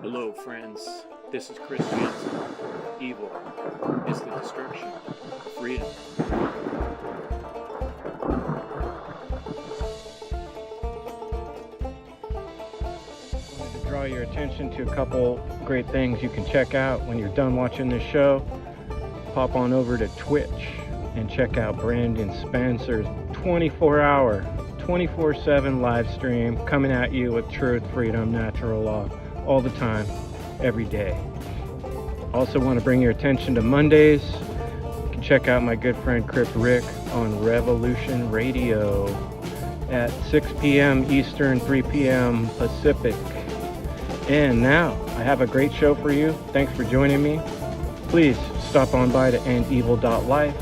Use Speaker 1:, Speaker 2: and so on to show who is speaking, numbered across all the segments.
Speaker 1: Hello, friends. This is Chris Jansen. Evil is the destruction of freedom.
Speaker 2: I wanted to draw your attention to a couple great things you can check out when you're done watching this show. Pop on over to Twitch and check out Brandon Spencer's 24-hour, 24/7 live stream coming at you with truth, freedom, natural law, all the time, every day. Also want to bring your attention to Mondays. You can check out my good friend Crip Rick on Revolution Radio at 6 p.m. Eastern, 3 p.m. Pacific. And now, I have a great show for you. Thanks for joining me. Please stop on by to endevil.life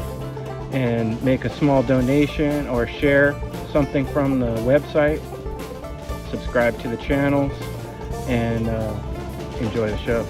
Speaker 2: and make a small donation or share something from the website. Subscribe to the channels and enjoy the show.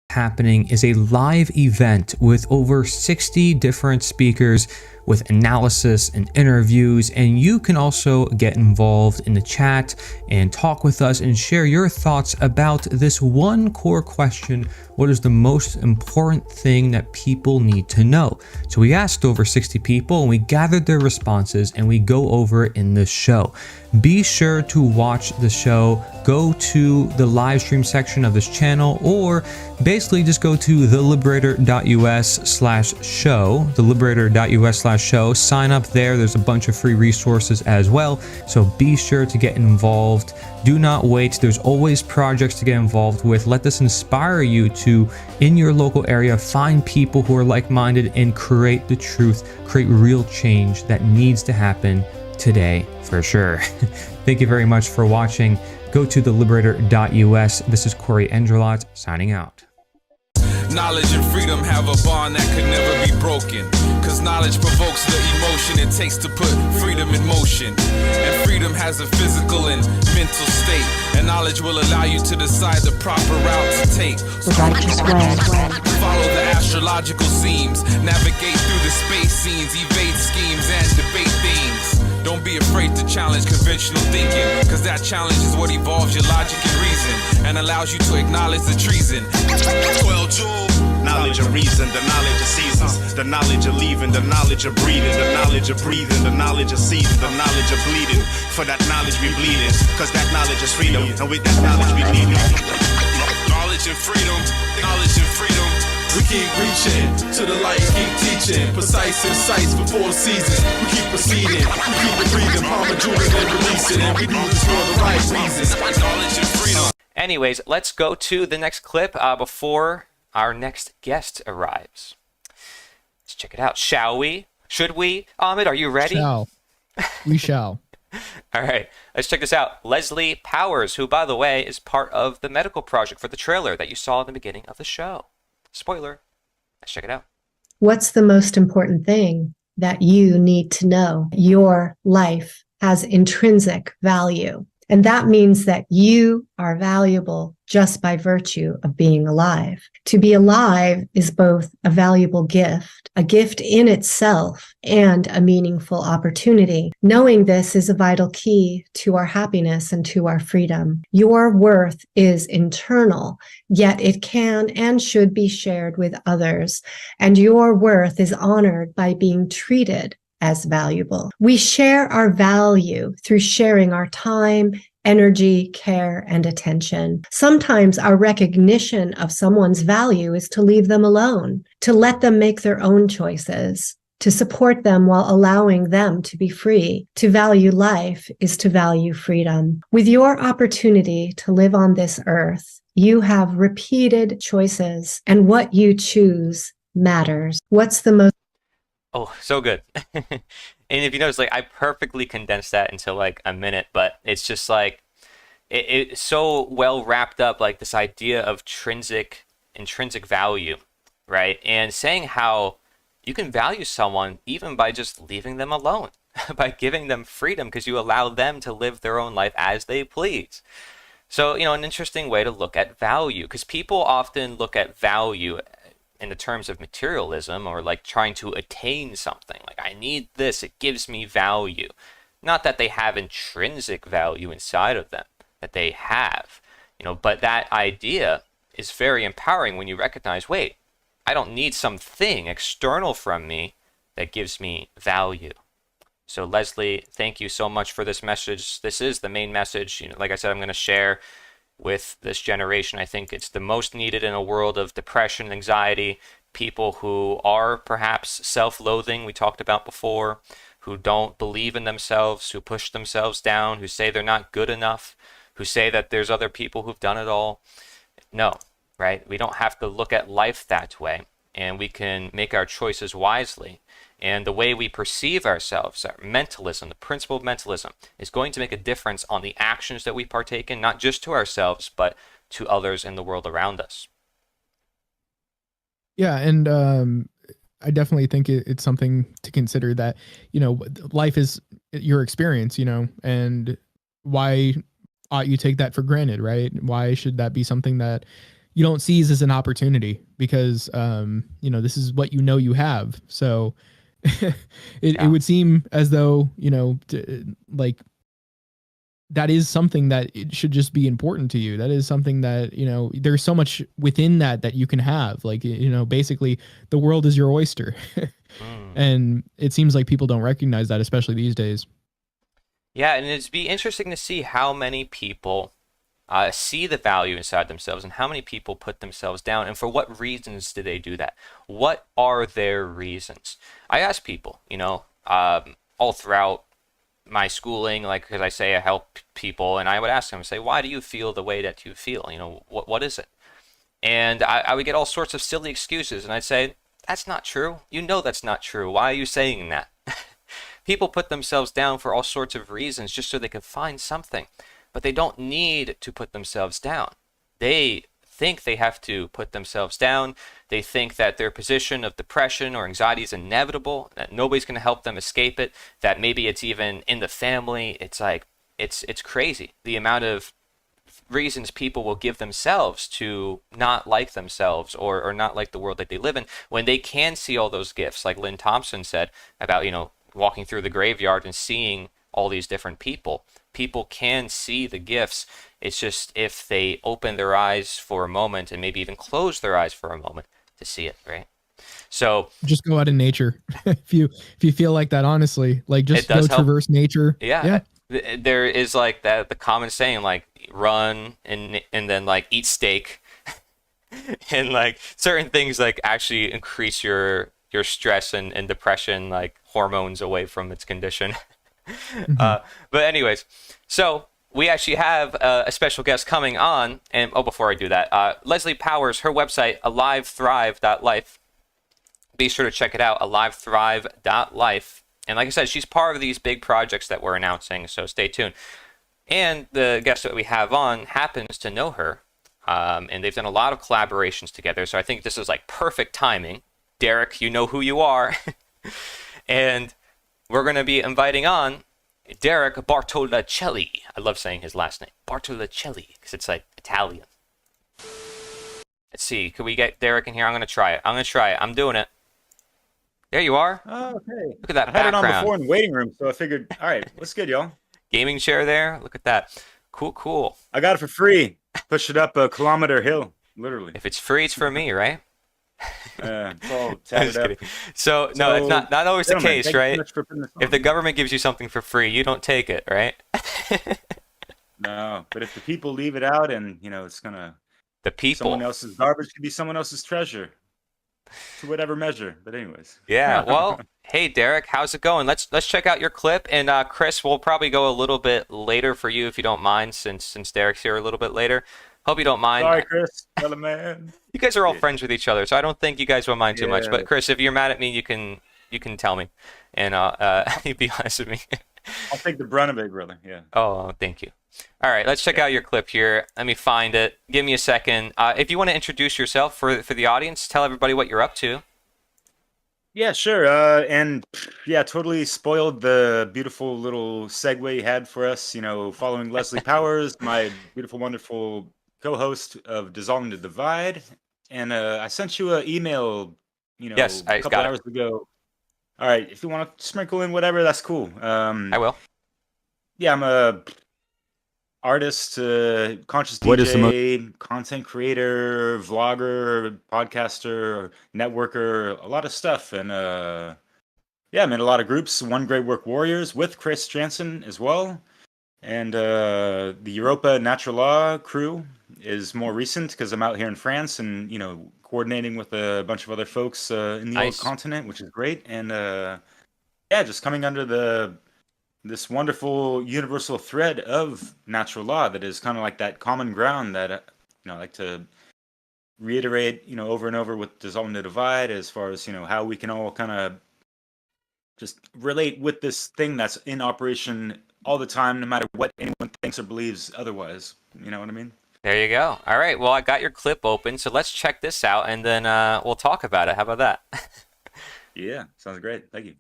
Speaker 3: Happening is a live event with over 60 different speakers with analysis and interviews, and you can also get involved in the chat and talk with us and share your thoughts about this one core question: what is the most important thing that people need to know? So we asked over 60 people and we gathered their responses and we go over it in this show. Be sure to watch the show. Go to the live stream section of this channel, or basically just go to theliberator.us/show, theliberator.us/show. Sign up there. There's a bunch of free resources as well. So be sure to get involved. Do not wait. There's always projects to get involved with. Let this inspire you to, in your local area, find people who are like-minded and create the truth, create real change that needs to happen today for sure. Thank you very much for watching. Go to theliberator.us. This is Corey Endrelot signing out.
Speaker 4: Knowledge and freedom have a bond that could never be broken. Cause knowledge provokes the emotion it takes to put freedom in motion. And freedom has a physical and mental state. And knowledge will allow you to decide the proper route to take. Follow the astrological seams. Navigate through the space scenes. Evade schemes and debate themes. Don't be afraid to challenge conventional thinking, cause that challenge is what evolves your logic and reason and allows you to acknowledge the treason. 12 jewels.
Speaker 5: Knowledge of reason, the knowledge of seasons, the knowledge of leaving, the knowledge of breathing, the knowledge of breathing, the knowledge of season, the knowledge of bleeding. For that knowledge we bleeding, cause that knowledge is freedom, and with that knowledge we need
Speaker 4: knowledge and freedom, knowledge and freedom.
Speaker 6: We keep reaching to the light, keep teaching precise insights for 4 seasons. We keep proceeding, we keep it breathing, palm and releasing, and we do this for the right reasons.
Speaker 4: Knowledge and freedom.
Speaker 7: Anyways, let's go to the next clip before our next guest arrives. Let's check it out. Shall we? Should we? Ahmed, are you ready?
Speaker 8: Shall. We shall.
Speaker 7: All right, let's check this out. Leslie Powers, who, by the way, is part of the medical project for the trailer that you saw in the beginning of the show. Spoiler. Let's check it out.
Speaker 9: What's the most important thing that you need to know? Your life has intrinsic value. And that means that you are valuable just by virtue of being alive. To be alive is both a valuable gift, a gift in itself, and a meaningful opportunity. Knowing this is a vital key to our happiness and to our freedom. Your worth is internal, yet it can and should be shared with others. And your worth is honored by being treated as valuable. We share our value through sharing our time, energy, care, and attention. Sometimes our recognition of someone's value is to leave them alone, to let them make their own choices, to support them while allowing them to be free. To value life is to value freedom. With your opportunity to live on this earth, you have repeated choices, and what you choose matters. What's the most
Speaker 7: Oh, so good. And if you notice, like, I perfectly condensed that into like a minute, but it's just like it's so well wrapped up, like this idea of intrinsic value, right? And saying how you can value someone even by just leaving them alone, by giving them freedom because you allow them to live their own life as they please. So, you know, an interesting way to look at value, because people often look at value in the terms of materialism or like trying to attain something. Like, I need this, it gives me value. Not that they have intrinsic value inside of them, that they have, but that idea is very empowering when you recognize, wait, I don't need something external from me that gives me value. So Leslie, thank you so much for this message. This is the main message. Like I said, I'm going to share with this generation. I think it's the most needed in a world of depression and anxiety. People who are perhaps self-loathing, we talked about before, who don't believe in themselves, who push themselves down, who say they're not good enough, who say that there's other people who've done it all. No, right? We don't have to look at life that way, and we can make our choices wisely. And the way we perceive ourselves, our mentalism, the principle of mentalism, is going to make a difference on the actions that we partake in, not just to ourselves, but to others in the world around us.
Speaker 8: Yeah, and I definitely think it's something to consider that, life is your experience, and why ought you take that for granted, right? Why should that be something that you don't seize as an opportunity? Because, this is what you have. So it would seem as though, that is something that it should just be important to you. That is something that, there's so much within that you can have. Like, basically the world is your oyster. And it seems like people don't recognize that, especially these days.
Speaker 7: Yeah, and it'd be interesting to see how many people see the value inside themselves and how many people put themselves down, and for what reasons do they do that? What are their reasons? I ask people, all throughout my schooling, like, because I say I help people, and I would ask them, say, why do you feel the way that you feel? What is it? And I would get all sorts of silly excuses, and I'd say, that's not true. That's not true. Why are you saying that? People put themselves down for all sorts of reasons just so they can find something, but they don't need to put themselves down. They think they have to put themselves down. They think that their position of depression or anxiety is inevitable, that nobody's going to help them escape it, that maybe it's even in the family. It's like, it's crazy, the amount of reasons people will give themselves to not like themselves or not like the world that they live in, when they can see all those gifts, like Lynn Thompson said about, walking through the graveyard and seeing all these different people. People can see the gifts. It's just if they open their eyes for a moment and maybe even close their eyes for a moment to see it, right? So
Speaker 8: just go out in nature. if you feel like that, honestly, like just go traverse nature.
Speaker 7: Yeah. There is like that, the common saying, like, run and then like eat steak and like certain things like actually increase your stress and depression, like hormones, away from its condition. But anyways, so we actually have a special guest coming on, and before I do that, Leslie Powers, her website, AliveThrive.life. Be sure to check it out, AliveThrive.life. And like I said, she's part of these big projects that we're announcing, so stay tuned. And the guest that we have on happens to know her, and they've done a lot of collaborations together, so I think this is like perfect timing. Derek, you know who you are. And we're going to be inviting on Derek Bartolacelli. I love saying his last name, Bartolacelli, because it's like Italian. Let's see, could we get Derek in here? I'm going to try it. I'm doing it. There you are.
Speaker 10: Oh, okay.
Speaker 7: Look at that
Speaker 10: I had
Speaker 7: background.
Speaker 10: it on before in the waiting room, so I figured, all right, what's good, y'all?
Speaker 7: Gaming chair there. Look at that. Cool.
Speaker 10: I got it for free. Pushed it up a kilometer hill, literally.
Speaker 7: If it's free, it's for me, right?
Speaker 10: It's all tatted up.
Speaker 7: So, no, it's not always the
Speaker 10: gentlemen,
Speaker 7: case,
Speaker 10: thank you so
Speaker 7: right?
Speaker 10: much for putting this on.
Speaker 7: If the government gives you something for free, you don't take it, right?
Speaker 10: No, but if the people leave it out and, it's going to...
Speaker 7: The people.
Speaker 10: Someone else's garbage could be someone else's treasure. To whatever measure. But anyways.
Speaker 7: Yeah, well, hey, Derek, how's it going? Let's check out your clip. And Chris, we'll probably go a little bit later for you if you don't mind, since Derek's here a little bit later. Hope you don't mind.
Speaker 10: Sorry, Chris. Tell him, man.
Speaker 7: You guys are all friends with each other, so I don't think you guys will mind too much. But Chris, if you're mad at me, you can tell me, and you be honest with me.
Speaker 10: I'll take the brunt of it, brother. Yeah.
Speaker 7: Oh, thank you. All right, let's check out your clip here. Let me find it. Give me a second. If you want to introduce yourself for the audience, tell everybody what you're up to.
Speaker 10: Yeah, sure. And yeah, totally spoiled the beautiful little segue you had for us. Following Leslie Powers, my beautiful, wonderful co-host of Dissolving the Divide, and I sent you an email,
Speaker 7: Yes, I
Speaker 10: a couple
Speaker 7: got it.
Speaker 10: hours ago. All right, if you want to sprinkle in whatever, that's cool.
Speaker 7: I will.
Speaker 10: Yeah, I'm a artist, conscious
Speaker 2: What is the
Speaker 10: DJ, content creator, vlogger, podcaster, networker, a lot of stuff. And yeah, I'm in a lot of groups. One Great Work Warriors with Chris Jansen as well. And the Europa Natural Law crew is more recent because I'm out here in France and, coordinating with a bunch of other folks in the
Speaker 7: Nice.
Speaker 10: old continent, which is great. And yeah, just coming under this wonderful universal thread of natural law that is kind of like that common ground that I like to reiterate over and over with Dissolving the Divide, as far as how we can all kind of just relate with this thing that's in operation all the time, no matter what anyone thinks or believes otherwise. You know what I mean?
Speaker 7: There you go. All right. Well, I got your clip open, so let's check this out, and then we'll talk about it. How about that?
Speaker 10: Yeah, sounds great. Thank you.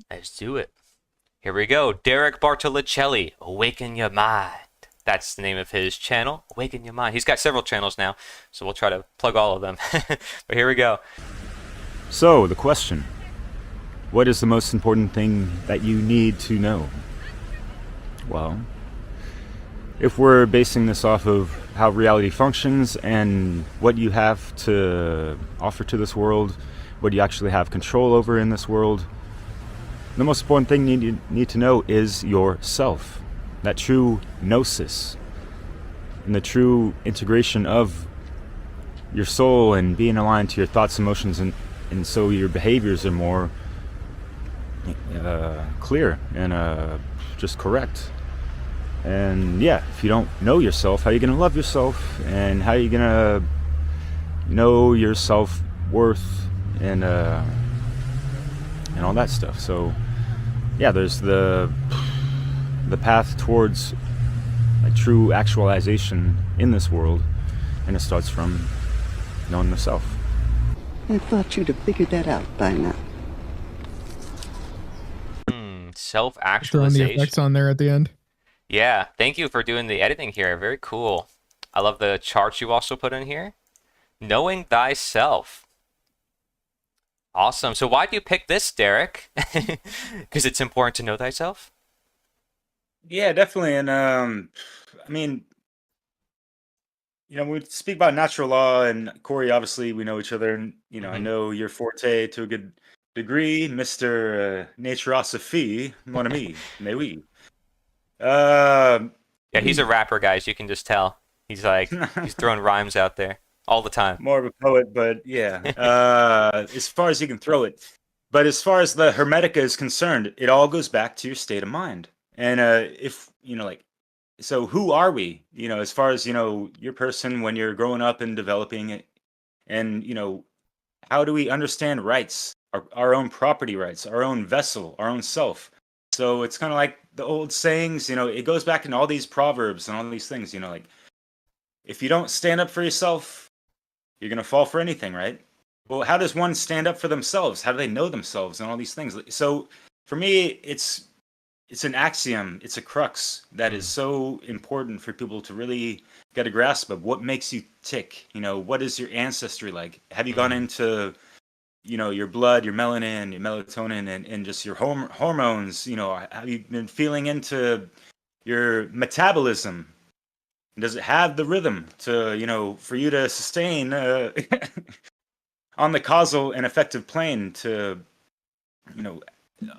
Speaker 7: Let's do it. Here we go. Derek Bartolicelli, Awaken Your Mind. That's the name of his channel, Awaken Your Mind. He's got several channels now, so we'll try to plug all of them. But here we go.
Speaker 10: So, the question: what is the most important thing that you need to know? Well, if we're basing this off of how reality functions and what you have to offer to this world, what you actually have control over in this world, the most important thing you need to know is yourself. That true gnosis and the true integration of your soul and being aligned to your thoughts, emotions, and so your behaviors are more clear and just correct. And yeah, if you don't know yourself, how are you going to love yourself? And how are you going to know your self-worth and all that stuff? So yeah, there's the path towards a true actualization in this world, and it starts from knowing yourself.
Speaker 11: I thought you'd have figured that out by now.
Speaker 8: Throwing the
Speaker 7: Self-actualization.
Speaker 8: effects on there at the end.
Speaker 7: Yeah, thank you for doing the editing here. Very cool. I love the charts you also put in here. Knowing thyself. Awesome. So why do you pick this, Derek? Because it's important to know thyself?
Speaker 10: Yeah, definitely. And I mean, we speak about natural law, and Corey, obviously we know each other, and I know your forte to a good degree, Mr. Naturosophy, mon ami, mais oui.
Speaker 7: Yeah, he's a rapper, guys. You can just tell. He's throwing rhymes out there all the time.
Speaker 10: More of a poet, but yeah. As far as you can throw it. But as far as the Hermetica is concerned, it all goes back to your state of mind. And if, so who are we? As far as, your person when you're growing up and developing it. And, how do we understand rights, our own property rights, our own vessel, our own self? So it's kind of like the old sayings, it goes back in all these proverbs and all these things, if you don't stand up for yourself, you're going to fall for anything, right? Well, how does one stand up for themselves? How do they know themselves and all these things? So for me, it's an axiom. It's a crux that is so important for people to really get a grasp of. What makes you tick? What is your ancestry like? Have you gone into your blood, your melanin, your melatonin, and just your hormones? Have you been feeling into your metabolism? Does it have the rhythm to, for you to sustain on the causal and effective plane to,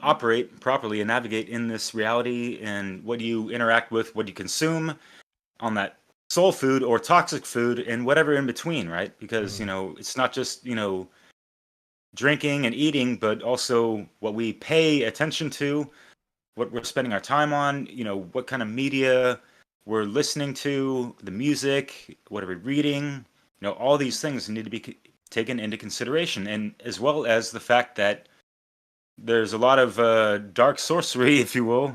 Speaker 10: operate properly and navigate in this reality? And what do you interact with, what do you consume on that soul food or toxic food and whatever in between, right? Because, it's not just, drinking and eating, but also what we pay attention to, what we're spending our time on, what kind of media we're listening to, the music, what are we reading, all these things need to be taken into consideration. And as well as the fact that there's a lot of dark sorcery, if you will,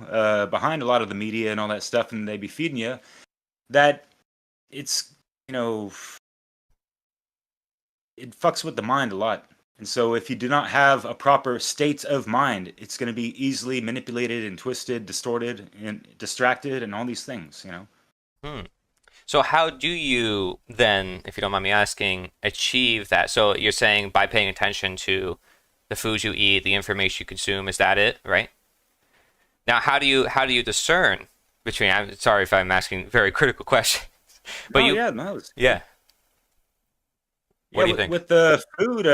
Speaker 10: behind a lot of the media and all that stuff, and they be feeding you, that it's, it fucks with the mind a lot. And so if you do not have a proper state of mind, it's going to be easily manipulated and twisted, distorted, and distracted, and all these things,
Speaker 7: So how do you then, if you don't mind me asking, achieve that? So you're saying by paying attention to the foods you eat, the information you consume, is that it, right? Now, how do you discern between? I'm sorry if I'm asking very critical questions, but
Speaker 10: No,
Speaker 7: you,
Speaker 10: yeah, no,
Speaker 7: yeah. What do you think?
Speaker 10: With the food,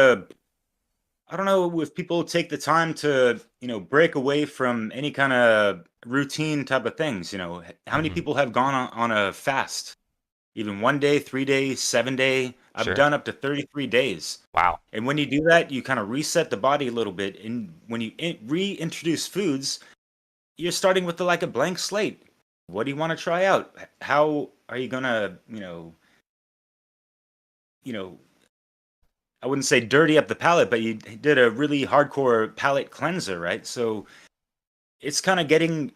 Speaker 10: I don't know if people take the time to, break away from any kind of routine type of things. How many
Speaker 7: Mhm.
Speaker 10: people have gone on a fast? Even 1 day, 3 day, 7 day. I've
Speaker 7: Sure.
Speaker 10: done up to 33 days.
Speaker 7: Wow.
Speaker 10: And when you do that, you kind of reset the body a little bit. And when you reintroduce foods, you're starting with like a blank slate. What do you want to try out? How are you gonna, you know, I wouldn't say dirty up the palate, but you did a really hardcore palate cleanser, right? So it's kind of getting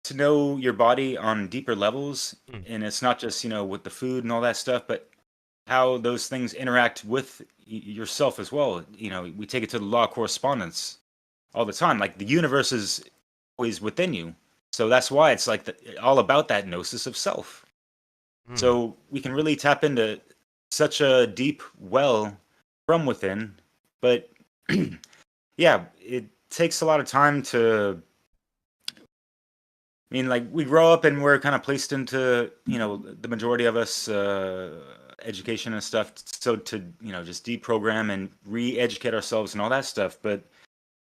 Speaker 10: to know your body on deeper levels,
Speaker 7: Mm.
Speaker 10: and it's not just with the food and all that stuff, but how those things interact with yourself as well. We take it to the law of correspondence all the time. Like the universe is always within you, so that's why it's like all about that gnosis of self.
Speaker 7: Mm.
Speaker 10: So we can really tap into such a deep well from within, but yeah, it takes a lot of time to. I mean, like we grow up and we're kind of placed into, the majority of us, education and stuff. So to, just deprogram and re-educate ourselves and all that stuff. But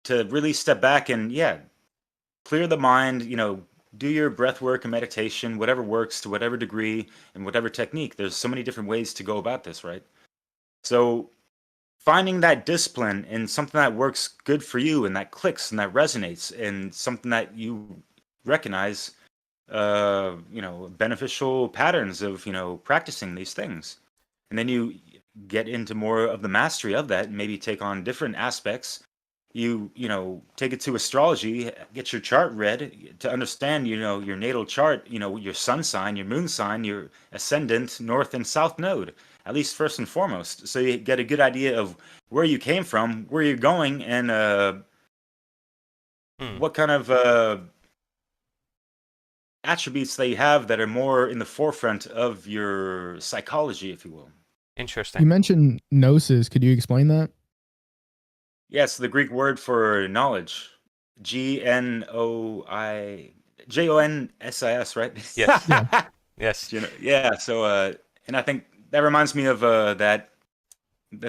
Speaker 10: to really step back and, clear the mind, do your breath work and meditation, whatever works to whatever degree and whatever technique. There's so many different ways to go about this, right? So finding that discipline and something that works good for you and that clicks and that resonates and something that you recognize beneficial patterns of practicing these things, and then you get into more of the mastery of that and maybe take on different aspects. You take it to astrology, get your chart read to understand your natal chart, your sun sign, your moon sign, your ascendant, north and south node, at least first and foremost, so you get a good idea of where you came from, where you're going, and what kind of attributes that you have that are more in the forefront of your psychology, if you will.
Speaker 7: Interesting.
Speaker 8: You mentioned gnosis. Could you explain that?
Speaker 10: Yes, the Greek word for knowledge. Gnoi Jonsis, right?
Speaker 7: Yes.
Speaker 8: Yeah.
Speaker 7: Yes.
Speaker 10: Yeah. So, and I think that reminds me of the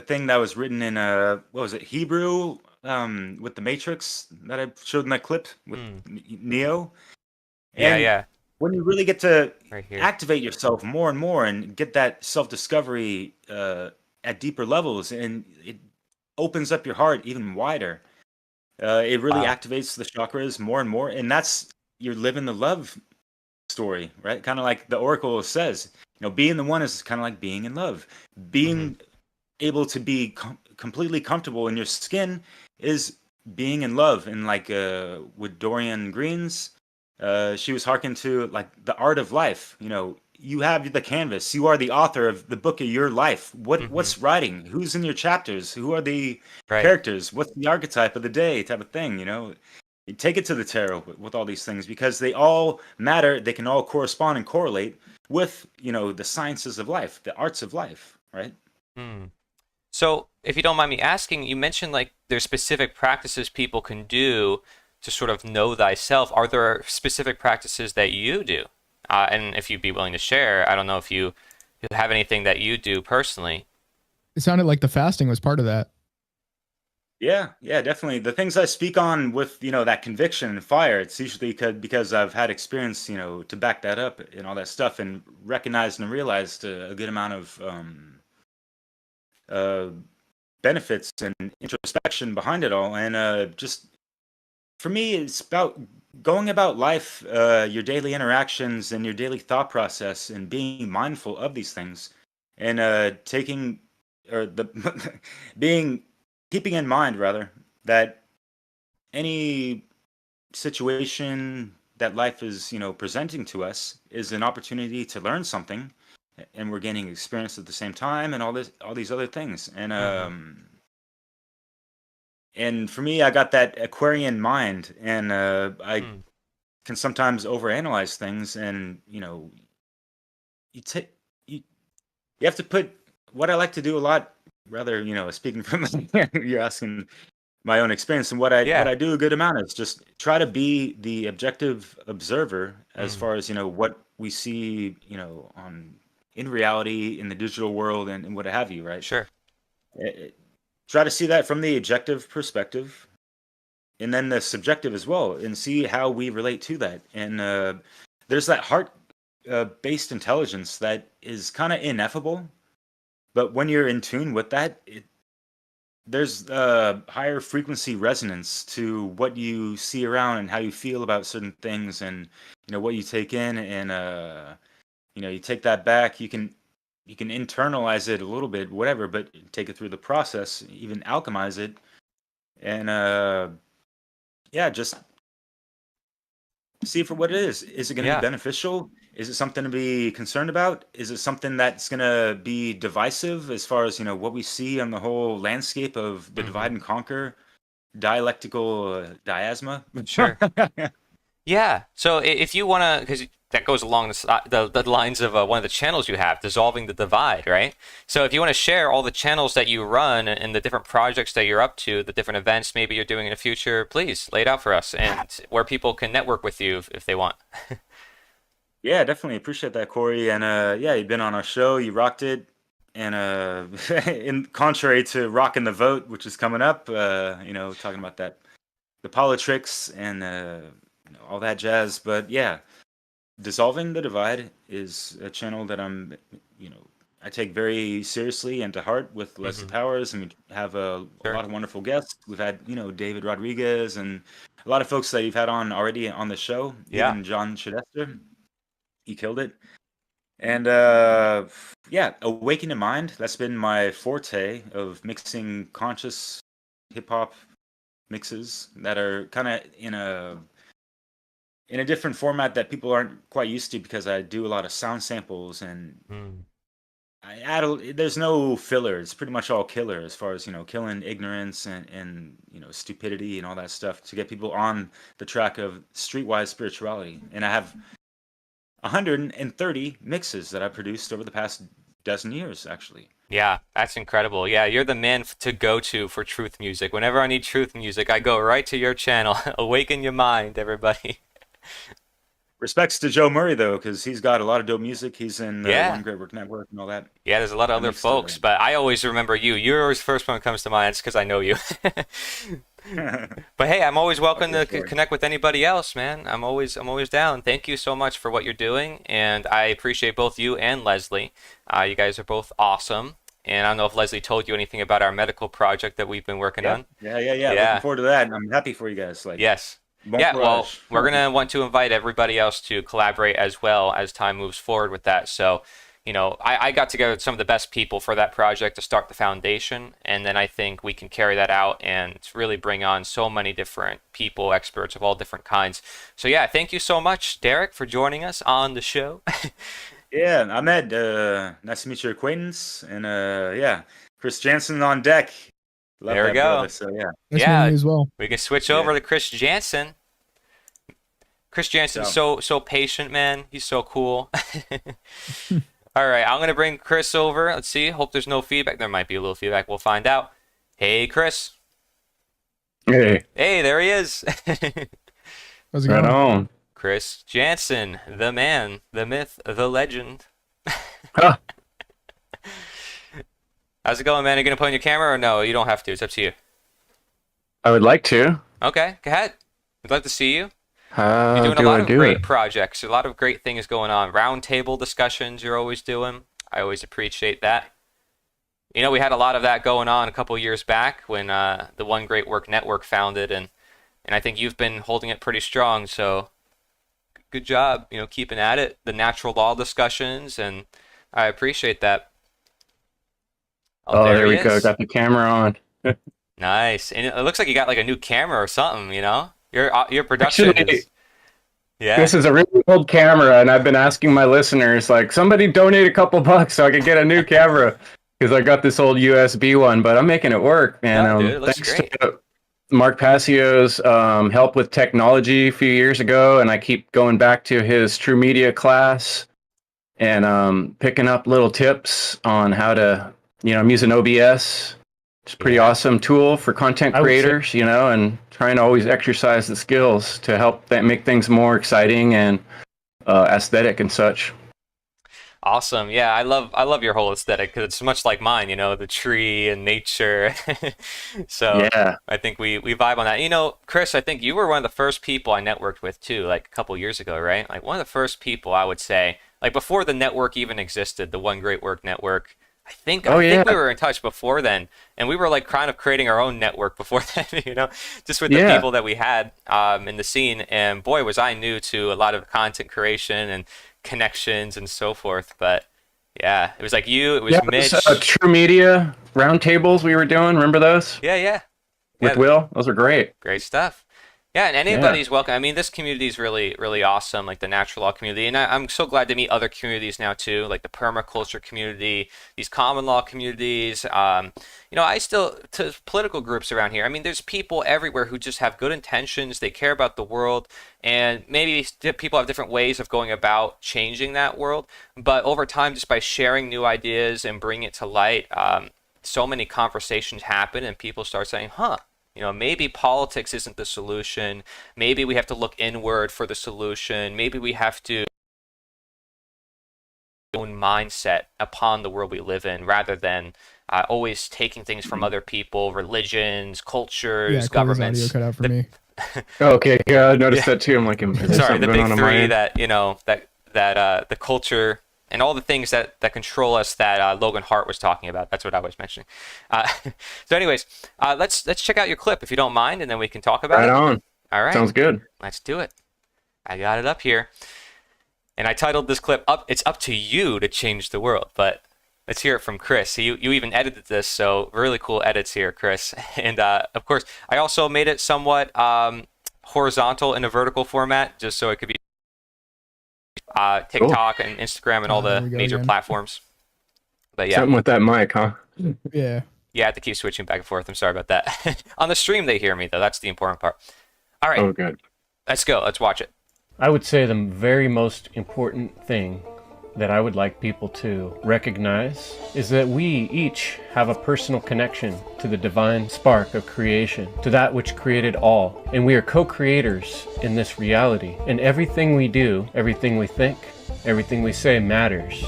Speaker 10: thing that was written in what was it, Hebrew, with the Matrix that I showed in that clip with Neo.
Speaker 7: Yeah,
Speaker 10: And
Speaker 7: yeah.
Speaker 10: when you really get to
Speaker 7: Right here.
Speaker 10: activate yourself more and more and get that self-discovery at deeper levels, and it opens up your heart even wider, it really
Speaker 7: Wow.
Speaker 10: activates the chakras more and more, and that's you're living the love story, right? Kind of like the Oracle says, being the one is kind of like being in love. Being able to be completely comfortable in your skin is being in love. And like with Dorian Green's, she was harkened to like the art of life. You have the canvas. You are the author of the book of your life. What's writing? Who's in your chapters? Who are the
Speaker 7: Right.
Speaker 10: characters? What's the archetype of the day? Type of thing. You take it to the tarot with all these things because they all matter. They can all correspond and correlate with the sciences of life, the arts of life, right?
Speaker 7: Hmm. So, if you don't mind me asking, you mentioned like there's specific practices people can do to sort of know thyself. Are there specific practices that you do? And if you'd be willing to share, I don't know if you have anything that you do personally.
Speaker 8: It sounded like the fasting was part of that.
Speaker 10: Yeah, definitely. The things I speak on with, that conviction and fire, it's usually because I've had experience, to back that up and all that stuff, and recognized and realized a good amount of benefits and introspection behind it all. And just for me, it's about going about life, your daily interactions and your daily thought process, and being mindful of these things, and taking or the keeping in mind rather that any situation that life is presenting to us is an opportunity to learn something, and we're gaining experience at the same time, and all these other things. And for me, I got that Aquarian mind, and I can sometimes overanalyze things, and you take you you have to put what I like to do a lot. Rather, speaking from you're asking my own experience, and what I do a good amount is just try to be the objective observer as far as what we see, on in reality in the digital world and what have you, right?
Speaker 7: Sure.
Speaker 10: Try to see that from the objective perspective, and then the subjective as well, and see how we relate to that. And there's that heart based intelligence that is kind of ineffable, but when you're in tune with that, there's higher frequency resonance to what you see around and how you feel about certain things, and what you take in, and you take that back. You can internalize it a little bit, whatever, but take it through the process, even alchemize it, and just see for what it is. Is it going to be beneficial? Is it something to be concerned about? Is it something that's going to be divisive as far as what we see on the whole landscape of the divide and conquer dialectical diasma?
Speaker 7: Sure. Yeah. So if you want to, because that goes along the lines of one of the channels you have, Dissolving the Divide, right? So if you want to share all the channels that you run and the different projects that you're up to, the different events maybe you're doing in the future, please lay it out for us, and where people can network with you if they want.
Speaker 10: Yeah, definitely appreciate that, Corey. And you've been on our show, you rocked it. And in contrary to Rockin' the Vote, which is coming up, talking about that, the politics and all that jazz. But yeah, Dissolving the Divide is a channel that I take very seriously and to heart with Leslie Powers, and we have a lot of wonderful guests. We've had David Rodriguez and a lot of folks that you've had on already on the show.
Speaker 7: Yeah,
Speaker 10: even John Chidester. He killed it. And Awakening Mind, that's been my forte of mixing conscious hip-hop mixes that are kind of in a different format that people aren't quite used to, because I do a lot of sound samples, and I add there's no filler. It's pretty much all killer, as far as killing ignorance and stupidity and all that stuff, to get people on the track of streetwise spirituality. And I have 130 mixes that I produced over the past dozen years, actually.
Speaker 7: Yeah, that's incredible. Yeah, you're the man to go to for truth music. Whenever I need truth music, I go right to your channel. Awaken your mind, everybody.
Speaker 10: Respects to Joe Murray, though, because he's got a lot of dope music. He's in One Great Work Network and all that.
Speaker 7: Yeah, there's a lot of other folks, but I always remember you. You're always the first one that comes to mind. It's because I know you. But hey, I'm always welcome to connect with anybody else, man. I'm always down. Thank you so much for what you're doing, and I appreciate both you and Leslie. You guys are both awesome. And I don't know if Leslie told you anything about our medical project that we've been working on.
Speaker 10: Yeah. Looking forward to that. I'm happy for you guys.
Speaker 7: Yes. Well, we're going to want to invite everybody else to collaborate as well as time moves forward with that. So, I got together with some of the best people for that project to start the foundation. And then I think we can carry that out and really bring on so many different people, experts of all different kinds. So, yeah, thank you so much, Derek, for joining us on the show.
Speaker 10: Yeah, Ahmed, nice to meet your acquaintance. And Chris Jansen on deck. Love
Speaker 7: there we go.
Speaker 10: Brother, so
Speaker 8: Nice meeting you as well.
Speaker 7: We can switch over to Chris Jansen. Chris Jansen's so patient, man. He's so cool. All right, I'm gonna bring Chris over. Let's see. Hope there's no feedback. There might be a little feedback. We'll find out. Hey, Chris.
Speaker 2: Hey,
Speaker 7: there he is.
Speaker 8: How's it going?
Speaker 2: Right on.
Speaker 7: Chris Jansen, the man, the myth, the legend.
Speaker 2: Huh.
Speaker 7: How's it going, man? Are you going to put on your camera or no? You don't have to. It's up to you.
Speaker 2: I would like to.
Speaker 7: Okay, go ahead. We'd like to see you. You're doing a lot of great projects, a lot of great things going on. Roundtable discussions you're always doing. I always appreciate that. We had a lot of that going on a couple years back when the One Great Work Network founded, and I think you've been holding it pretty strong, so good job, keeping at it. The natural law discussions, and I appreciate that.
Speaker 2: Oh, there we go. Got the camera on.
Speaker 7: Nice. And it looks like you got like a new camera or something, Your production
Speaker 2: Actually, This is a really old camera, and I've been asking my listeners, like, somebody donate a couple bucks so I can get a new camera, because I got this old USB one, but I'm making it work, man.
Speaker 7: Dude, it looks
Speaker 2: thanks
Speaker 7: great.
Speaker 2: to Mark Passio's help with technology a few years ago, and I keep going back to his True Media class. and picking up little tips on how to, I'm using OBS. It's a pretty awesome tool for content creators, and trying to always exercise the skills to help make things more exciting and aesthetic and such.
Speaker 7: Awesome. Yeah, I love your whole aesthetic because it's much like mine, the tree and nature. So
Speaker 2: yeah.
Speaker 7: I think we vibe on that. Chris, I think you were one of the first people I networked with too, like a couple years ago, right? Like one of the first people I would say, like before the network even existed, the One Great Work Network. I think we were in touch before then, and we were like kind of creating our own network before then, just with the people that we had in the scene. And boy, was I new to a lot of content creation and connections and so forth. But yeah, it was like you, it was Mitch.
Speaker 2: True Media roundtables we were doing. Remember those?
Speaker 7: Yeah.
Speaker 2: With Will, those are great.
Speaker 7: Great stuff. Yeah, and anybody's welcome. I mean, this community is really, really awesome, like the natural law community. And I'm so glad to meet other communities now, too, like the permaculture community, these common law communities. I still, to political groups around here, I mean, there's people everywhere who just have good intentions. They care about the world. And maybe people have different ways of going about changing that world. But over time, just by sharing new ideas and bringing it to light, so many conversations happen and people start saying, maybe politics isn't the solution. Maybe we have to look inward for the solution. Maybe we have to own mindset upon the world we live in rather than always taking things from other people, religions, cultures, governments.
Speaker 8: Audio cut out for me.
Speaker 2: Okay, yeah, I noticed that too. I'm like,
Speaker 7: sorry, the big three that the culture and all the things that control us that Logan Hart was talking about. That's what I was mentioning. So anyways, let's check out your clip if you don't mind, and then we can talk about it.
Speaker 2: Right on.
Speaker 7: All right.
Speaker 2: Sounds good.
Speaker 7: Let's do it. I got it up here. And I titled this clip, It's Up to You to Change the World. But let's hear it from Chris. You even edited this, so really cool edits here, Chris. And of course, I also made it somewhat horizontal in a vertical format, just so it could be TikTok and Instagram and all the major platforms. But yeah,
Speaker 2: something with that mic, huh?
Speaker 8: Yeah.
Speaker 7: I have to keep switching back and forth. I'm sorry about that. On the stream, they hear me though. That's the important part. All right.
Speaker 2: Oh, good.
Speaker 7: Let's go. Let's watch it.
Speaker 12: I would say the very most important thing that I would like people to recognize is that we each have a personal connection to the divine spark of creation, to that which created all. And we are co-creators in this reality. And everything we do, everything we think, everything we say matters.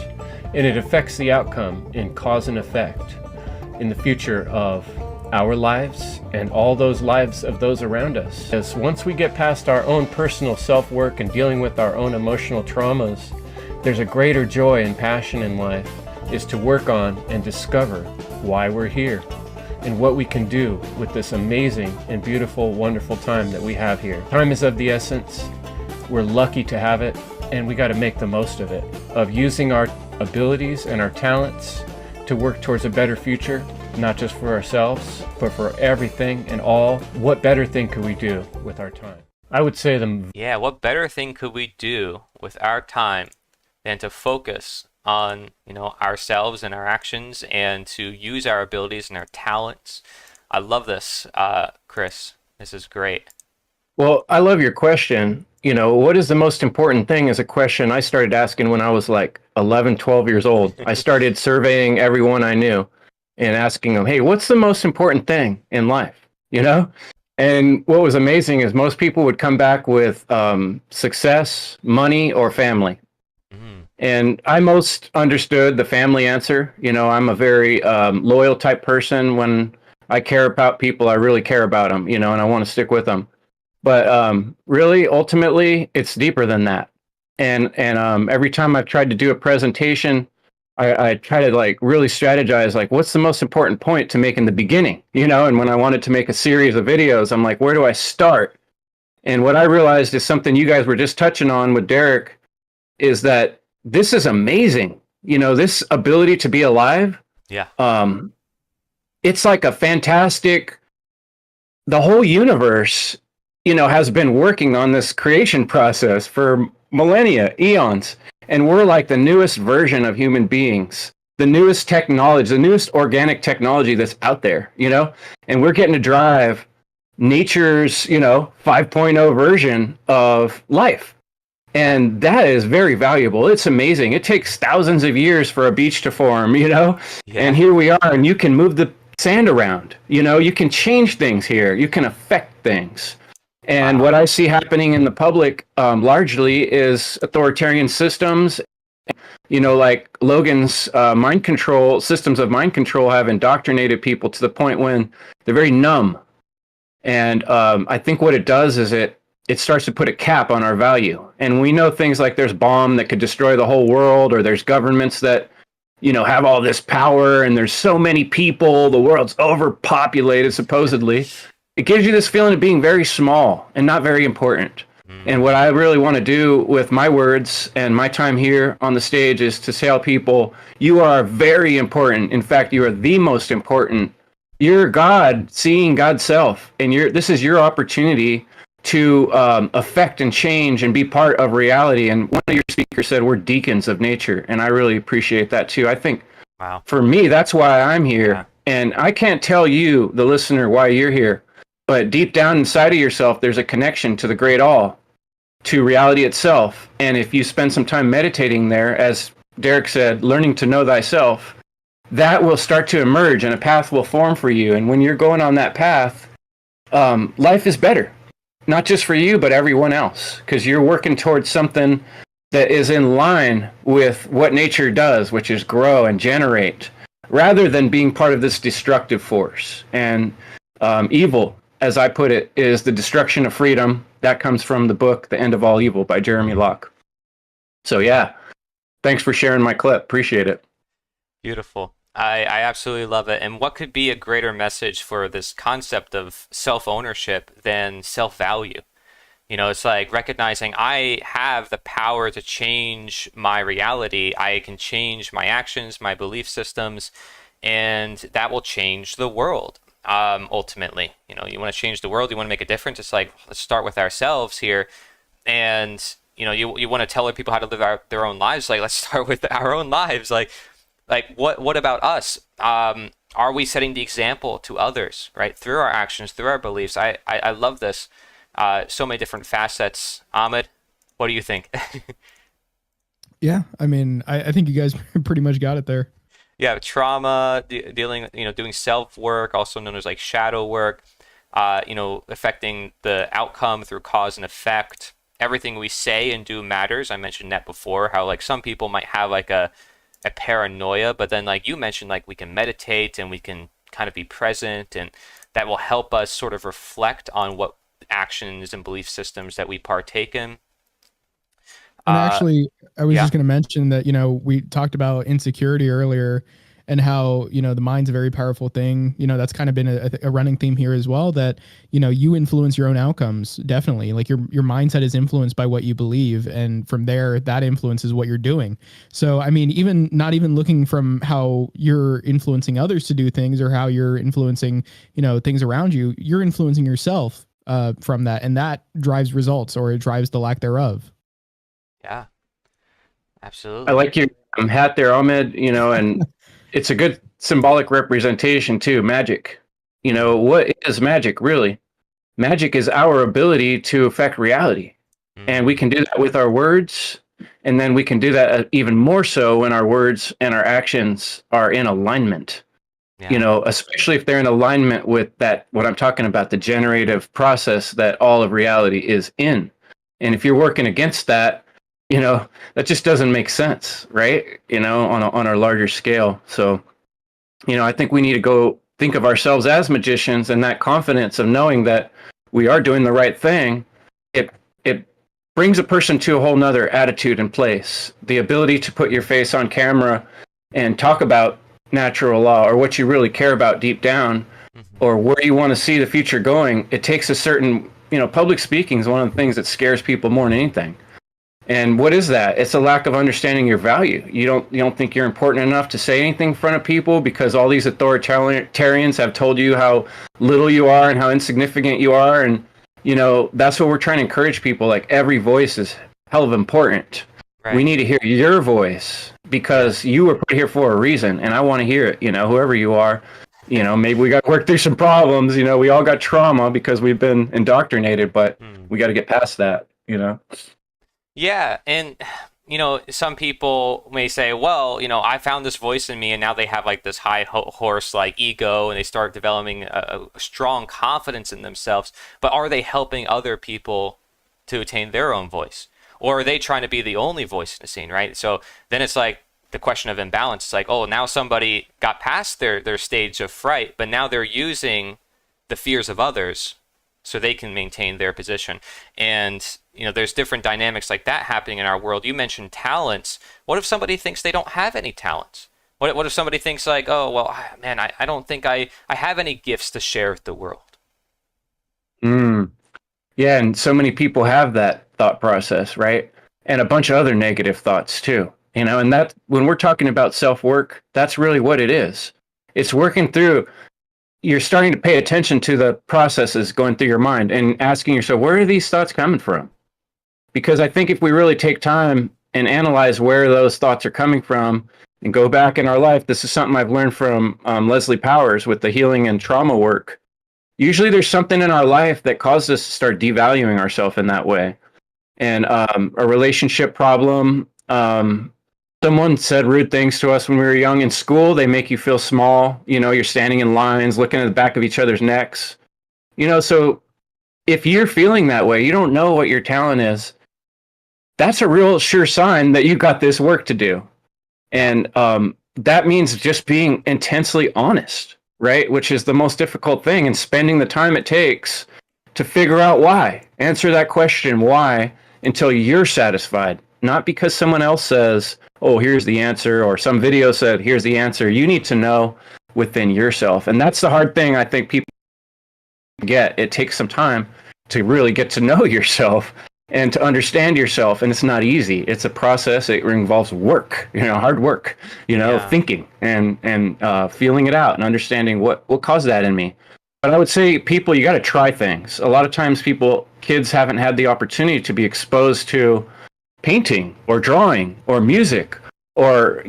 Speaker 12: And it affects the outcome in cause and effect in the future of our lives and all those lives of those around us. As once we get past our own personal self-work and dealing with our own emotional traumas, there's a greater joy and passion in life is to work on and discover why we're here and what we can do with this amazing and beautiful, wonderful time that we have here. Time is of the essence. We're lucky to have it, and we got to make the most of it, of using our abilities and our talents to work towards a better future, not just for ourselves, but for everything and all. What better thing could we do with our time? I would say
Speaker 7: what better thing could we do with our time than to focus on, ourselves and our actions and to use our abilities and our talents. I love this, Chris. This is great.
Speaker 2: Well, I love your question. What is the most important thing is a question I started asking when I was like 11, 12 years old. I started surveying everyone I knew and asking them, hey, what's the most important thing in life? And what was amazing is most people would come back with success, money, or family. And I most understood the family answer. I'm a very loyal type person. When I care about people, I really care about them, and I want to stick with them. But really, ultimately, it's deeper than that. And every time I've tried to do a presentation, I try to really strategize, what's the most important point to make in the beginning, And when I wanted to make a series of videos, I'm like, where do I start? And what I realized is something you guys were just touching on with Derek is that this is amazing. This ability to be alive.
Speaker 7: Yeah.
Speaker 2: It's like a fantastic, the whole universe, has been working on this creation process for millennia, eons. And we're like the newest version of human beings, the newest technology, the newest organic technology that's out there, and we're getting to drive nature's, 5.0 version of life.
Speaker 12: And that is very valuable. It's amazing. It takes thousands of years for a beach to form, you know?
Speaker 7: Yeah.
Speaker 12: And here we are, and you can move the sand around. You know, you can change things here. You can affect things. And what I see happening in the public largely is authoritarian systems. You know, like Logan's mind control, systems of mind control have indoctrinated people to the point when they're very numb. And I think what it does is it starts to put a cap on our value. And we know things like there's bomb that could destroy the whole world, or there's governments that, you know, have all this power, and there's so many people, the world's overpopulated, supposedly. It gives you this feeling of being very small and not very important. And what I really want to do with my words and my time here on the stage is to tell people, you are very important. In fact, you are the most important. You're God, seeing God's self, and this is your opportunity to affect and change and be part of reality. And one of your speakers said we're deacons of nature, and I really appreciate that too. I think for me, that's why I'm here. Yeah. And I can't tell you, the listener, why you're here, but deep down inside of yourself, there's a connection to the great all, to reality itself. And if you spend some time meditating there, as Derek said, learning to know thyself, that will start to emerge and a path will form for you. And when you're going on that path, life is better. Not just for you, but everyone else, because you're working towards something that is in line with what nature does, which is grow and generate, rather than being part of this destructive force. And evil, as I put it, is the destruction of freedom. That comes from the book, The End of All Evil by Jeremy Locke. So yeah, thanks for sharing my clip. Appreciate it.
Speaker 7: Beautiful. I absolutely love it. And what could be a greater message for this concept of self-ownership than self-value? You know, it's like recognizing I have the power to change my reality. I can change my actions, my belief systems, and that will change the world. Ultimately, you know, you want to change the world, you want to make a difference. It's like, let's start with ourselves here. And, you know, you want to tell other people how to live their own lives. Like, let's start with our own lives. Like what about us? Are we setting the example to others, right? Through our actions, through our beliefs. I love this. So many different facets. Ahmed, what do you think?
Speaker 8: Yeah, I mean, I think you guys pretty much got it there.
Speaker 7: Yeah, trauma, dealing, you know, doing self work, also known as like shadow work, you know, affecting the outcome through cause and effect. Everything we say and do matters. I mentioned that before, how like some people might have like a paranoia, but then like you mentioned, like we can meditate and we can kind of be present, and that will help us sort of reflect on what actions and belief systems that we partake in.
Speaker 8: And actually, I was just going to mention that, you know, we talked about insecurity earlier and how, you know, the mind's a very powerful thing. You know, that's kind of been a running theme here as well, that, you know, you influence your own outcomes. Definitely. Like your mindset is influenced by what you believe. And from there, that influences what you're doing. So, I mean, even not even looking from how you're influencing others to do things or how you're influencing, you know, things around you, you're influencing yourself from that. And that drives results, or it drives the lack thereof.
Speaker 7: Yeah, absolutely.
Speaker 12: I like your hat there, Ahmed, you know, and it's a good symbolic representation too. Magic, you know, what is magic really? Magic is our ability to affect reality. And we can do that with our words. And then we can do that even more so when our words and our actions are in alignment. Yeah. You know, especially if they're in alignment with that, what I'm talking about, the generative process that all of reality is in. And if you're working against that, you know, that just doesn't make sense, right? You know, on a larger scale. So, you know, I think we need to go think of ourselves as magicians, and that confidence of knowing that we are doing the right thing, it brings a person to a whole nother attitude and place. The ability to put your face on camera and talk about natural law, or what you really care about deep down, or where you want to see the future going. It takes a certain, you know, public speaking is one of the things that scares people more than anything. And what is that? It's a lack of understanding your value. You don't think you're important enough to say anything in front of people because all these authoritarians have told you how little you are and how insignificant you are. And, you know, that's what we're trying to encourage people. Like, every voice is hell of important. Right. We need to hear your voice because you were put here for a reason. And I want to hear it, you know, whoever you are. You know, maybe we got to work through some problems. You know, we all got trauma because we've been indoctrinated, but we got to get past that, you know.
Speaker 7: Yeah, and some people may say, well, I found this voice in me, and now they have like this high horse like ego, and they start developing a strong confidence in themselves. But are they helping other people to attain their own voice, or are they trying to be the only voice in the scene, right? So then it's like the question of imbalance. It's like, oh, now somebody got past their stage of fright, but now they're using the fears of others so they can maintain their position. And there's different dynamics like that happening in our world. You mentioned talents. What if somebody thinks they don't have any talents? What if somebody thinks like, oh, well, man, I don't think I have any gifts to share with the world?
Speaker 12: Yeah, and so many people have that thought process, right? And a bunch of other negative thoughts too. And that when we're talking about self-work, that's really what it is. It's working through, you're starting to pay attention to the processes going through your mind and asking yourself, where are these thoughts coming from? Because I think if we really take time and analyze where those thoughts are coming from and go back in our life, this is something I've learned from Leslie Powers with the healing and trauma work. Usually there's something in our life that causes us to start devaluing ourselves in that way. And a relationship problem, someone said rude things to us when we were young in school. They make you feel small. You're standing in lines, looking at the back of each other's necks. So if you're feeling that way, you don't know what your talent is. That's a real sure sign that you've got this work to do. And that means just being intensely honest, right? Which is the most difficult thing, and spending the time it takes to figure out why. Answer that question, why, until you're satisfied. Not because someone else says, oh, here's the answer, or some video said, here's the answer. You need to know within yourself. And that's the hard thing I think people get. It takes some time to really get to know yourself and to understand yourself. And it's not easy. It's a process. It involves work, hard work, thinking and feeling it out and understanding what caused that in me. But I would say people, you got to try things. A lot of times kids haven't had the opportunity to be exposed to painting or drawing or music or,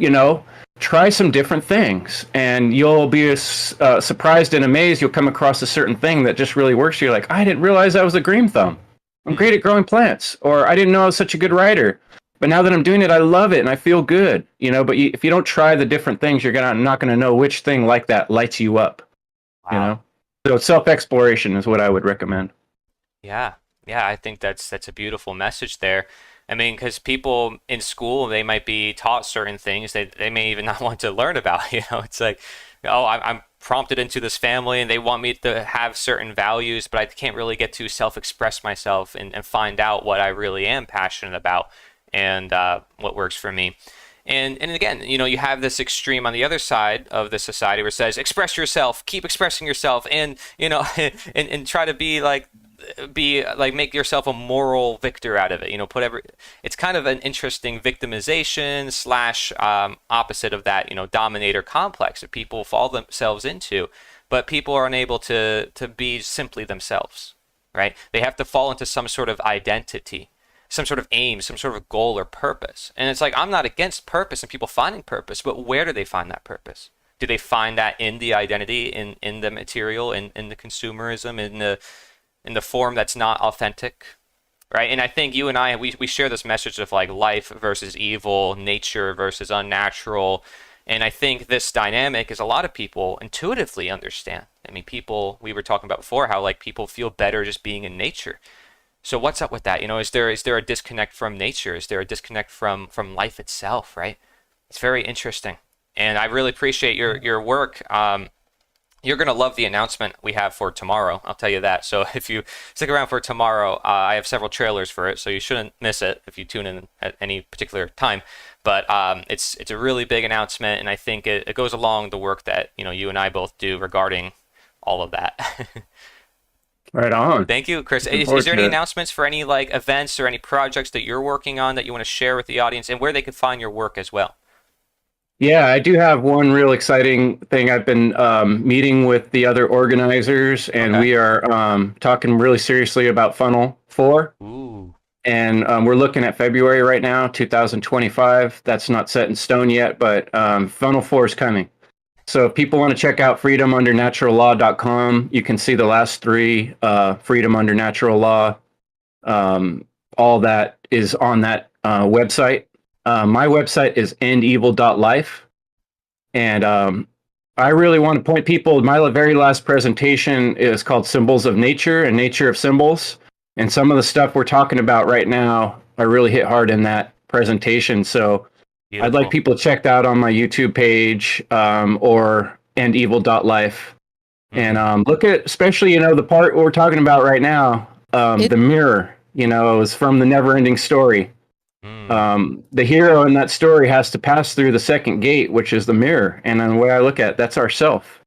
Speaker 12: try some different things, and you'll be surprised and amazed. You'll come across a certain thing that just really works. You're like, I didn't realize I was a green thumb. I'm great at growing plants, or I didn't know I was such a good writer. But now that I'm doing it, I love it and I feel good. But if you don't try the different things, you're not going to know which thing like that lights you up.
Speaker 7: Wow.
Speaker 12: So self-exploration is what I would recommend.
Speaker 7: Yeah, I think that's a beautiful message there. I mean, because people in school, they might be taught certain things they may even not want to learn about. It's like, oh, I'm prompted into this family and they want me to have certain values, but I can't really get to self-express myself and find out what I really am passionate about and what works for me. And again, you have this extreme on the other side of the society where it says, express yourself, keep expressing yourself, and, and try to be like, make yourself a moral victor out of it. It's kind of an interesting victimization / opposite of that, dominator complex that people fall themselves into, but people are unable to be simply themselves, right? They have to fall into some sort of identity, some sort of aim, some sort of goal or purpose. And it's like, I'm not against purpose and people finding purpose, but where do they find that purpose? Do they find that in the identity, in the material, in the consumerism, in the form that's not authentic, right? And I think you and I, we share this message of like life versus evil, nature versus unnatural. And I think this dynamic is a lot of people intuitively understand. I mean, we were talking about before how like people feel better just being in nature. So what's up with that? Is there a disconnect from nature? Is there a disconnect from life itself, right? It's very interesting. And I really appreciate your work. You're going to love the announcement we have for tomorrow. I'll tell you that. So if you stick around for tomorrow, I have several trailers for it, so you shouldn't miss it if you tune in at any particular time. But it's a really big announcement, and I think it goes along the work that you and I both do regarding all of that.
Speaker 12: Right on.
Speaker 7: Thank you, Chris. Is there any announcements for any like events or any projects that you're working on that you want to share with the audience, and where they can find your work as well?
Speaker 12: Yeah, I do have one real exciting thing. I've been meeting with the other organizers, and we are talking really seriously about Funnel 4.
Speaker 7: Ooh.
Speaker 12: And we're looking at February right now, 2025. That's not set in stone yet, but Funnel 4 is coming. So if people want to check out freedomundernaturallaw.com, you can see the last 3 Freedom Under Natural Law all that is on that website. My website is endevil.life. And I really want to point people, my very last presentation is called Symbols of Nature and Nature of Symbols. And some of the stuff we're talking about right now, I really hit hard in that presentation. So
Speaker 7: Beautiful.
Speaker 12: I'd like people to check that out on my YouTube page or endevil.life. And look at, especially, the part we're talking about right now, the mirror, it was from the Never-Ending Story. The hero in that story has to pass through the second gate, which is the mirror. And the way I look at it, that's ourself.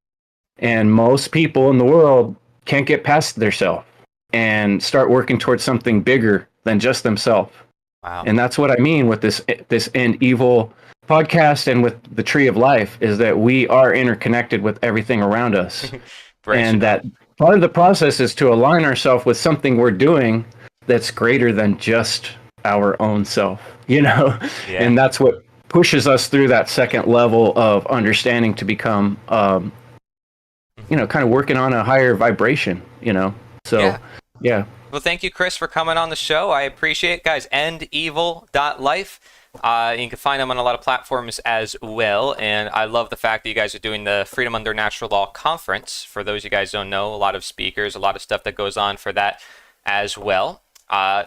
Speaker 12: And most people in the world can't get past their self and start working towards something bigger than just themselves.
Speaker 7: Wow.
Speaker 12: And that's what I mean with this End Evil podcast and with the Tree of Life, is that we are interconnected with everything around us. And that part of the process is to align ourselves with something we're doing that's greater than just our own self,
Speaker 7: Yeah.
Speaker 12: And that's what pushes us through that second level of understanding to become, kind of working on a higher vibration, So, yeah.
Speaker 7: Well, thank you, Chris, for coming on the show. I appreciate it, guys. Endevil.life. You can find them on a lot of platforms as well. And I love the fact that you guys are doing the Freedom Under Natural Law Conference. For those of you guys who don't know, a lot of speakers, a lot of stuff that goes on for that as well.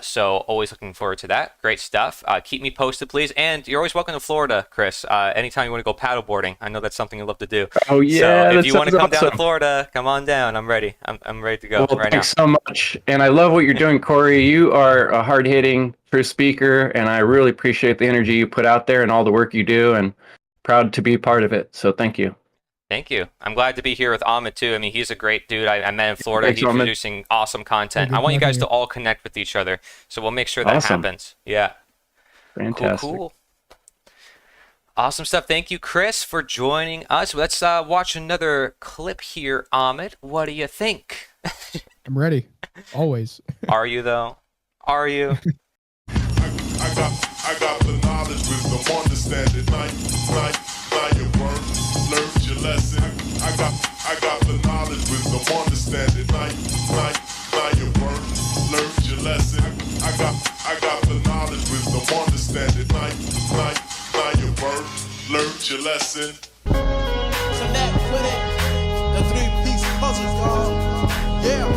Speaker 7: So always looking forward to that. Great stuff. Keep me posted, please. And you're always welcome to Florida, Chris. Anytime you want to go paddleboarding, I know that's something you love to do.
Speaker 12: Oh yeah.
Speaker 7: So if you want to come down
Speaker 12: awesome.
Speaker 7: to Florida, come on down. I'm ready. I'm ready to go right
Speaker 12: thanks
Speaker 7: now.
Speaker 12: so much. And I love what you're doing, Corey. You are a hard-hitting, true speaker, and I really appreciate the energy you put out there and all the work you do, and proud to be part of it. So thank you.
Speaker 7: Thank you. I'm glad to be here with Ahmed too. I mean, he's a great dude. I met in Florida.
Speaker 12: Thanks,
Speaker 7: He's
Speaker 12: Ahmed.
Speaker 7: producing awesome content. I want you guys to all connect with each other. So we'll make sure that
Speaker 12: Awesome.
Speaker 7: happens. Yeah.
Speaker 12: Fantastic.
Speaker 7: Cool. Awesome stuff. Thank you, Chris, for joining us. Let's watch another clip here, Ahmed. What do you think?
Speaker 8: I'm ready. Always.
Speaker 7: Are you though? Are you?
Speaker 6: I got the knowledge, wisdom, understanding. Now your word, learned your lesson. I got the knowledge, wisdom, understanding. Now your word, learned your lesson. I got the knowledge, wisdom, understanding. Now your word, learned your lesson.
Speaker 13: Connect with it. The 3-piece puzzle, y'all. Yeah.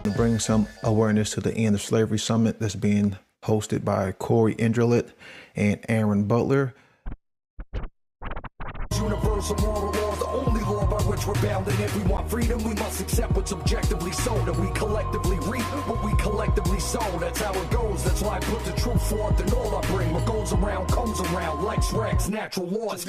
Speaker 14: To bring some awareness to the End of Slavery Summit that's being hosted by Corey Indralit and Aaron Butler.
Speaker 15: Universal moral law, the only law by which we're bound, and if we want freedom, we must accept what's objectively sown, and we collectively reap what we collectively sow. That's how it goes. That's why I put the truth forth, and all I bring. What goes around comes around. Life's regs, natural laws.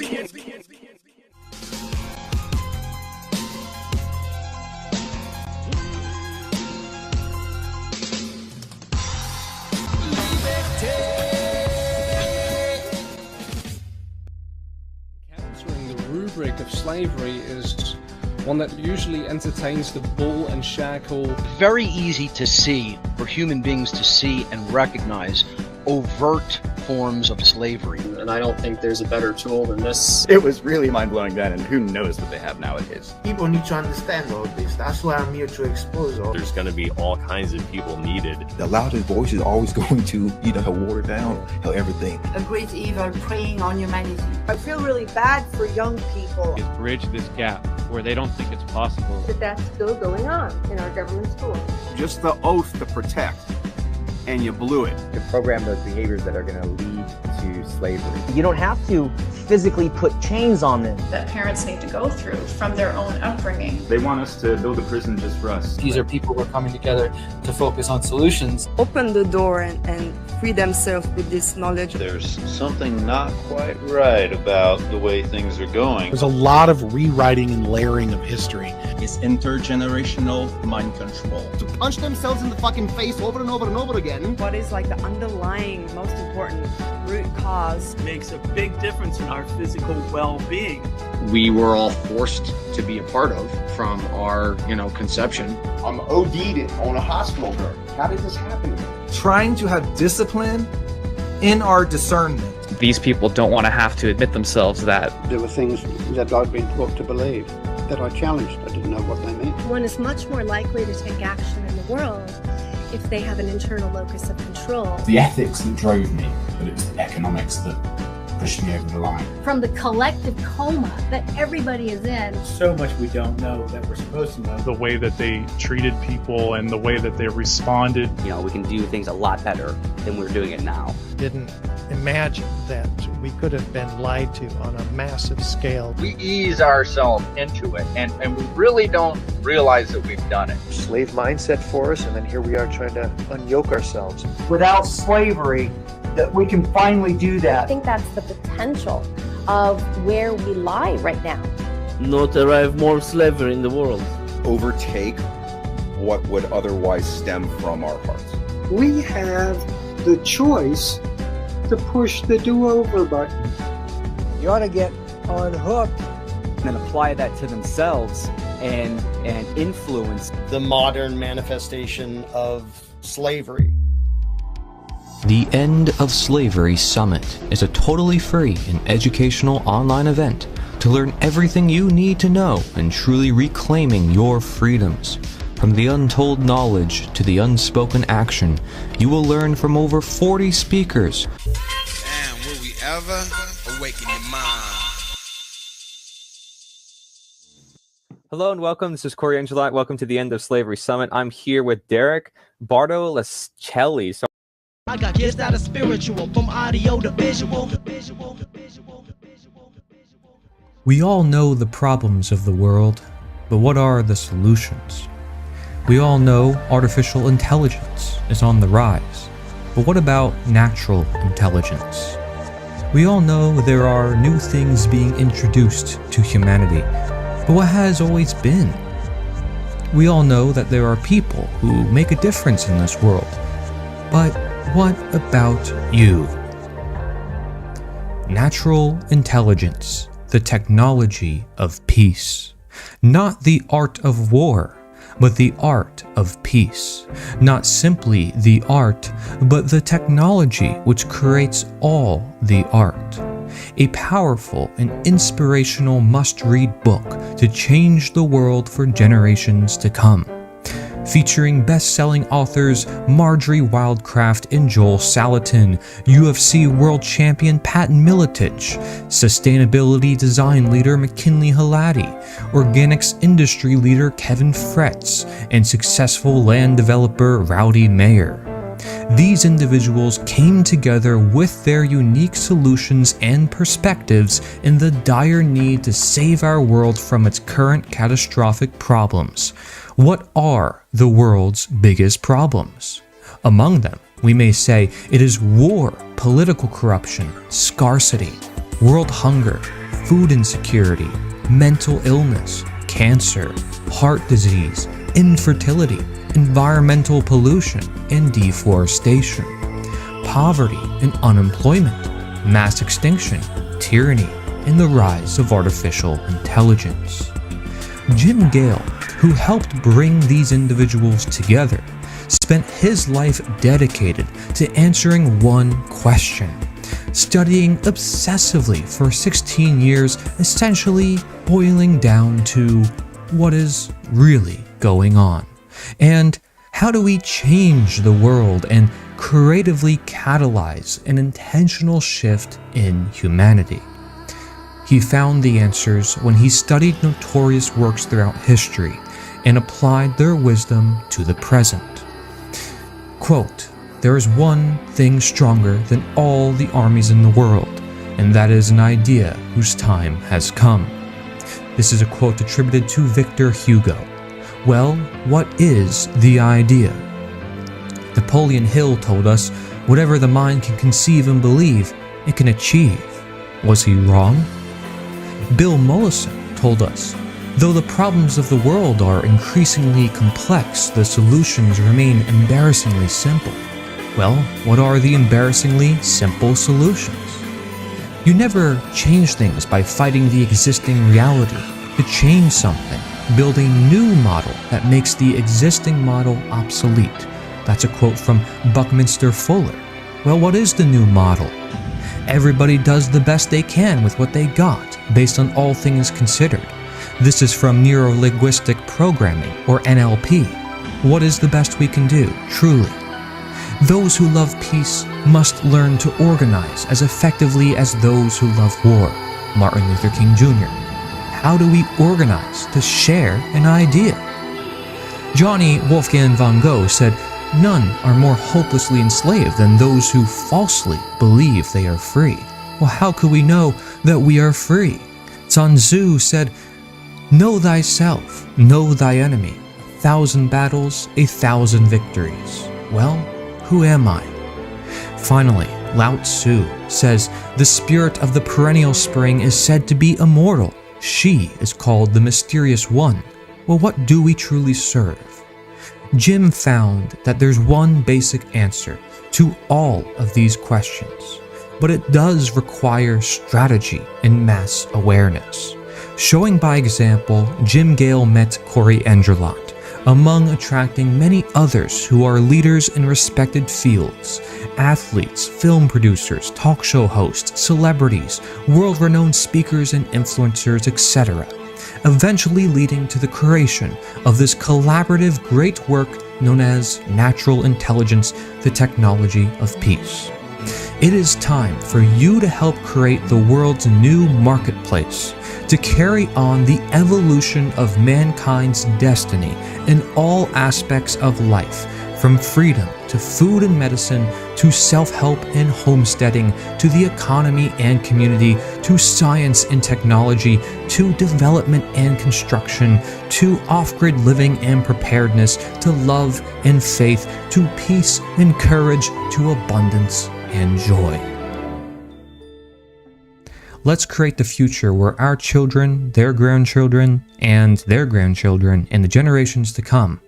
Speaker 16: Countering the rubric of slavery is one that usually entertains the bull and shackle.
Speaker 17: Very easy to see, for human beings to see and recognize overt forms of slavery.
Speaker 18: And I don't think there's a better tool than this.
Speaker 19: It was really mind-blowing then, and who knows what they have nowadays.
Speaker 20: People need to understand all this. That's why I'm here to expose all.
Speaker 21: There's going to be all kinds of people needed.
Speaker 14: The loudest voice is always going to, water down everything.
Speaker 22: A great evil preying on humanity.
Speaker 23: I feel really bad for young people.
Speaker 24: Bridge this gap where they don't think it's possible.
Speaker 23: But that's still going on in our government schools.
Speaker 19: Just the oath to protect, and you blew it.
Speaker 25: To program those behaviors that are going to lead to slavery.
Speaker 26: You don't have to physically put chains on them.
Speaker 27: That parents need to go through from their own upbringing.
Speaker 10: They want us to build a prison just for us.
Speaker 28: These are people who are coming together to focus on solutions.
Speaker 29: Open the door and free themselves with this knowledge.
Speaker 30: There's something not quite right about the way things are going.
Speaker 31: There's a lot of rewriting and layering of history.
Speaker 32: It's intergenerational mind control.
Speaker 33: To punch themselves in the fucking face over and over and over again.
Speaker 34: What is like the underlying, most important root cause?
Speaker 35: Makes a big difference in our physical well-being.
Speaker 36: We were all forced to be a part of from our, conception.
Speaker 33: I'm OD'd on a hospital bed. How did this happen to me?
Speaker 37: Trying to have discipline in our discernment.
Speaker 38: These people don't want to have to admit themselves that.
Speaker 11: There were things that I'd been taught to believe that I challenged. I didn't know what they meant.
Speaker 39: One is much more likely to take action in the world
Speaker 1: if they have an internal locus of control.
Speaker 2: The ethics that drove me, but it was the economics that pushed me over the line.
Speaker 3: From the collective coma that everybody is in.
Speaker 4: So much we don't know that we're supposed to know.
Speaker 5: The way that they treated people and the way that they responded.
Speaker 6: You know, we can do things a lot better than we're doing it now.
Speaker 7: Didn't imagine that we could have been lied to on a massive scale.
Speaker 8: We ease ourselves into it, and we really don't realize that we've done it.
Speaker 9: Slave mindset for us, and then here we are trying to unyoke ourselves.
Speaker 12: Without slavery, that we can finally do that.
Speaker 23: I think that's the potential of where we lie right now.
Speaker 13: Not arrive more slavery in the world.
Speaker 14: Overtake what would otherwise stem from our hearts.
Speaker 15: We have the choice to push the do-over button.
Speaker 37: You ought to get unhooked
Speaker 6: and then apply that to themselves and influence
Speaker 37: the modern manifestation of slavery.
Speaker 16: The End of Slavery Summit is a totally free and educational online event to learn everything you need to know in truly reclaiming your freedoms. From the untold knowledge to the unspoken action, you will learn from over 40 speakers.
Speaker 17: And will we ever awaken your mind?
Speaker 18: Hello and welcome. This is Corey Angelot. Welcome to the End of Slavery Summit. I'm here with Derek Bartoleschelli. So
Speaker 20: I got kids that are spiritual, from audio to visual.
Speaker 21: We all know the problems of the world, but what are the solutions? We all know artificial intelligence is on the rise, but what about natural intelligence? We all know there are new things being introduced to humanity, but what has always been? We all know that there are people who make a difference in this world, but what about you? Natural intelligence, the technology of peace. Not the art of war, but the art of peace. Not simply the art, but the technology which creates all the art. A powerful and inspirational must-read book to change the world for generations to come. Featuring best-selling authors Marjorie Wildcraft and Joel Salatin, UFC world champion Pat Miletich, sustainability design leader McKinley Halati, organics industry leader Kevin Fretz, and successful land developer Rowdy Mayer. These individuals came together with their unique solutions and perspectives in the dire need to save our world from its current catastrophic problems. What are the world's biggest problems? Among them, we may say it is war, political corruption, scarcity, world hunger, food insecurity, mental illness, cancer, heart disease, infertility, environmental pollution and deforestation, poverty and unemployment, mass extinction, tyranny, and the rise of artificial intelligence. Jim Gale, who helped bring these individuals together, spent his life dedicated to answering one question, studying obsessively for 16 years, essentially boiling down to what is really going on, and how do we change the world and creatively catalyze an intentional shift in humanity. He found the answers when he studied notorious works throughout history and applied their wisdom to the present. Quote, "There is one thing stronger than all the armies in the world, and that is an idea whose time has come." This is a quote attributed to Victor Hugo. Well, what is the idea? Napoleon Hill told us, whatever the mind can conceive and believe, it can achieve. Was he wrong? Bill Mollison told us, though the problems of the world are increasingly complex, the solutions remain embarrassingly simple. Well, what are the embarrassingly simple solutions? You never change things by fighting the existing reality. To change something, build a new model that makes the existing model obsolete. That's a quote from Buckminster Fuller. Well, what is the new model? Everybody does the best they can with what they got, based on all things considered. This is from Neuro-Linguistic Programming, or NLP. what is the best we can do, truly. Those who love peace must learn to organize as effectively as those who love war. Martin Luther King Jr. How do we organize to share an idea? Johnny Wolfgang van Gogh said, "None are more hopelessly enslaved than those who falsely believe they are free." Well, how could we know that we are free? Sun Tzu said, "Know thyself, know thy enemy. 1,000 battles, 1,000 victories." Well, who am I? Finally, Lao Tzu says, "The spirit of the perennial spring is said to be immortal. She is called the mysterious one." Well, what do we truly serve? Jim found that there's one basic answer to all of these questions, but it does require strategy and mass awareness. Showing by example, Jim Gale met Corey Engerlot, among attracting many others who are leaders in respected fields, athletes, film producers, talk show hosts, celebrities, world-renowned speakers and influencers, etc., eventually leading to the creation of this collaborative great work known as Natural Intelligence, the Technology of Peace. It is time for you to help create the world's new marketplace, to carry on the evolution of mankind's destiny in all aspects of life, from freedom to food and medicine, to self-help and homesteading, to the economy and community, to science and technology, to development and construction, to off-grid living and preparedness, to love and faith, to peace and courage, to abundance and joy. Let's create the future where our children, their grandchildren, and their grandchildren, and the generations to come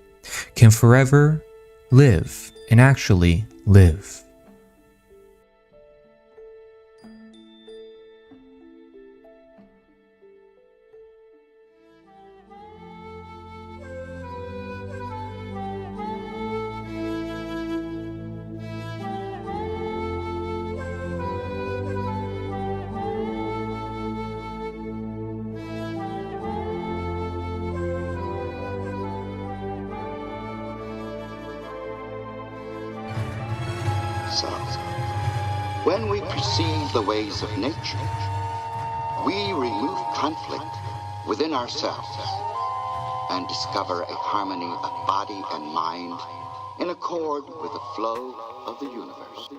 Speaker 21: can forever live and actually live.
Speaker 10: So, when we perceive the ways of nature, we remove conflict within ourselves and discover a harmony of body and mind in accord with the flow of the universe.